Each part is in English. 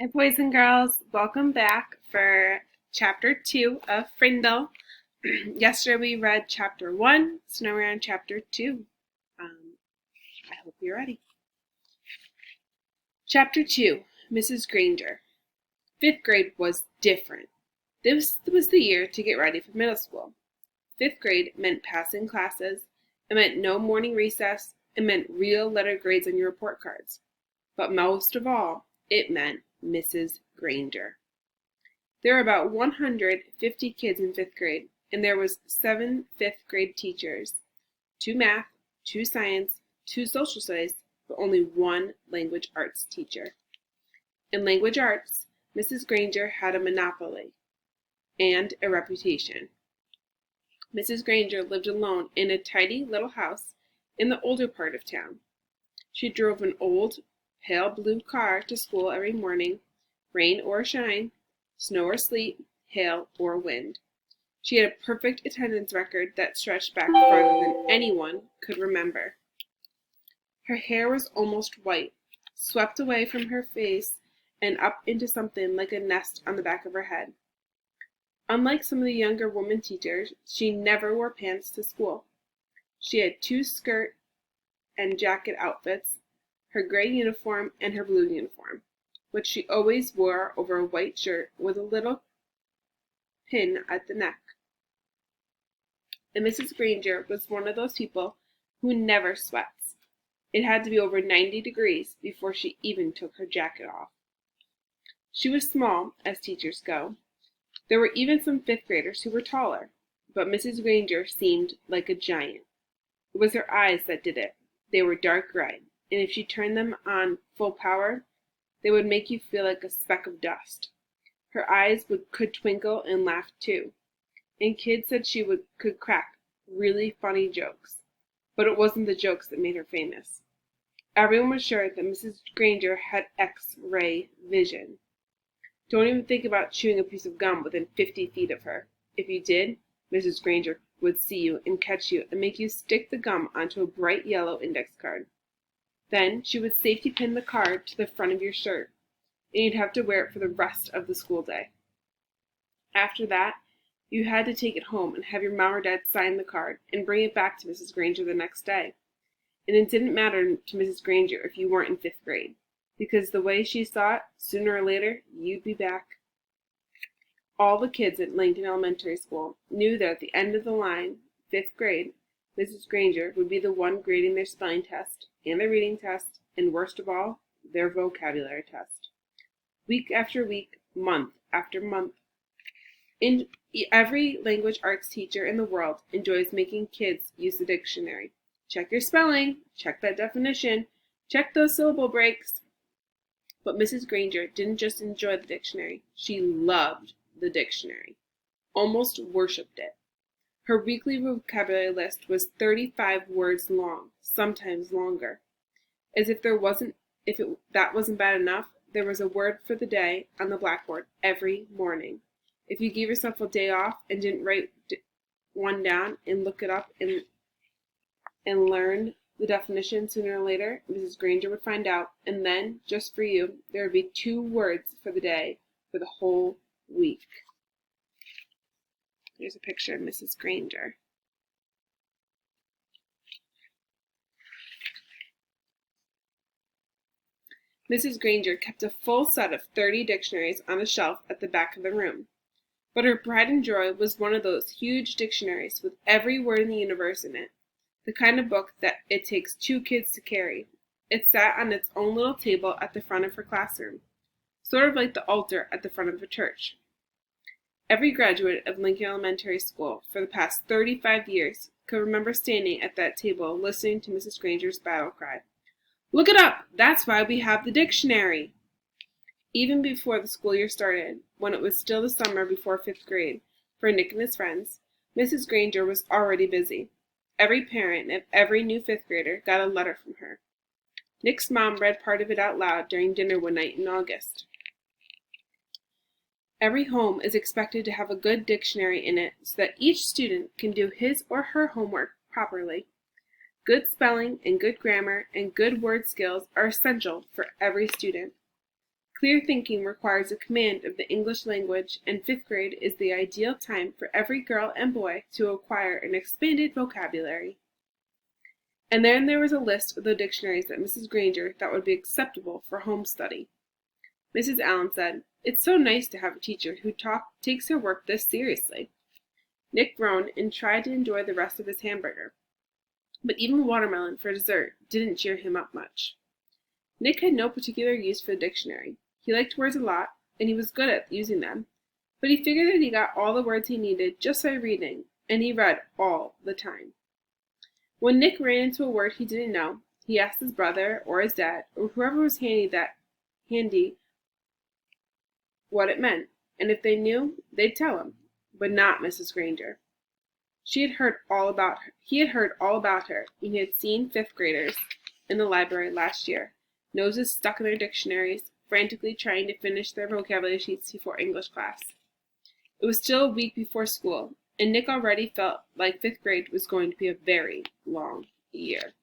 Hi, boys and girls. Welcome back for Chapter 2 of Frindle. Yesterday we read Chapter 1, so now we're on Chapter 2. I hope you're ready. Chapter 2, Mrs. Granger. 5th grade was different. This was the year to get ready for middle school. 5th grade meant passing classes, it meant no morning recess, it meant real letter grades on your report cards. But most of all, it meant Mrs. Granger. There were about 150 kids in 5th grade, and there was 7 5th grade teachers, 2 math, 2 science, 2 social studies, but only 1 language arts teacher. In language arts, Mrs. Granger had a monopoly and a reputation. Mrs. Granger lived alone in a tidy little house in the older part of town. She drove an old, pale blue car to school every morning, rain or shine, snow or sleet, hail or wind. She had a perfect attendance record that stretched back farther than anyone could remember. Her hair was almost white, swept away from her face and up into something like a nest on the back of her head. Unlike some of the younger woman teachers, she never wore pants to school. She had 2 skirt and jacket outfits, her gray uniform and her blue uniform, which she always wore over a white shirt with a little pin at the neck. And Mrs. Granger was one of those people who never sweats. It had to be over 90 degrees before she even took her jacket off. She was small, as teachers go. There were even some 5th graders who were taller, but Mrs. Granger seemed like a giant. It was her eyes that did it. They were dark gray, and if she turned them on full power, they would make you feel like a speck of dust. Her eyes could twinkle and laugh too, and kids said she could crack really funny jokes, but it wasn't the jokes that made her famous. Everyone was sure that Mrs. Granger had X-ray vision. Don't even think about chewing a piece of gum within 50 feet of her. If you did, Mrs. Granger would see you and catch you and make you stick the gum onto a bright yellow index card. Then she would safety pin the card to the front of your shirt, and you'd have to wear it for the rest of the school day. After that, you had to take it home and have your mom or dad sign the card and bring it back to Mrs. Granger the next day. And it didn't matter to Mrs. Granger if you weren't in 5th grade, because the way she saw it, sooner or later, you'd be back. All the kids at Langton Elementary School knew that at the end of the line, 5th grade, Mrs. Granger would be the one grading their spelling test and their reading test, and worst of all, their vocabulary test. Week after week, month after month. Every language arts teacher in the world enjoys making kids use the dictionary. Check your spelling, check that definition, check those syllable breaks. But Mrs. Granger didn't just enjoy the dictionary, she loved the dictionary, almost worshipped it. Her weekly vocabulary list was 35 words long, sometimes longer. As if that wasn't bad enough, there was a word for the day on the blackboard every morning. If you gave yourself a day off and didn't write one down and look it up and learn the definition sooner or later, Mrs. Granger would find out, and then, just for you, there would be 2 words for the day for the whole week. Here's a picture of Mrs. Granger. Mrs. Granger kept a full set of 30 dictionaries on a shelf at the back of the room. But her pride and joy was one of those huge dictionaries with every word in the universe in it, the kind of book that it takes 2 kids to carry. It sat on its own little table at the front of her classroom, sort of like the altar at the front of a church. Every graduate of Lincoln Elementary School for the past 35 years could remember standing at that table listening to Mrs. Granger's battle cry. Look it up! That's why we have the dictionary! Even before the school year started, when it was still the summer before 5th grade, for Nick and his friends, Mrs. Granger was already busy. Every parent of every new 5th grader got a letter from her. Nick's mom read part of it out loud during dinner one night in August. Every home is expected to have a good dictionary in it so that each student can do his or her homework properly. Good spelling and good grammar and good word skills are essential for every student. Clear thinking requires a command of the English language, and 5th grade is the ideal time for every girl and boy to acquire an expanded vocabulary. And then there was a list of the dictionaries at Mrs. Granger thought would be acceptable for home study. Mrs. Allen said, "It's so nice to have a teacher who takes her work this seriously." Nick groaned and tried to enjoy the rest of his hamburger. But even watermelon for dessert didn't cheer him up much. Nick had no particular use for the dictionary. He liked words a lot, and he was good at using them, but he figured that he got all the words he needed just by reading, and he read all the time. When Nick ran into a word he didn't know, he asked his brother or his dad or whoever was handy what it meant, and if they knew, they'd tell him, but not Mrs. Granger. He had heard all about her, and he had seen 5th graders in the library last year, noses stuck in their dictionaries, frantically trying to finish their vocabulary sheets before English class. It was still a week before school, and Nick already felt like 5th grade was going to be a very long year.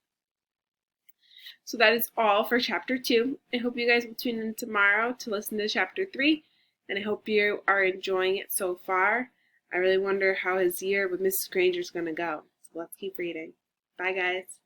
So that is all for Chapter 2. I hope you guys will tune in tomorrow to listen to Chapter 3, and I hope you are enjoying it so far. I really wonder how his year with Mrs. Granger is going to go. So let's keep reading. Bye, guys.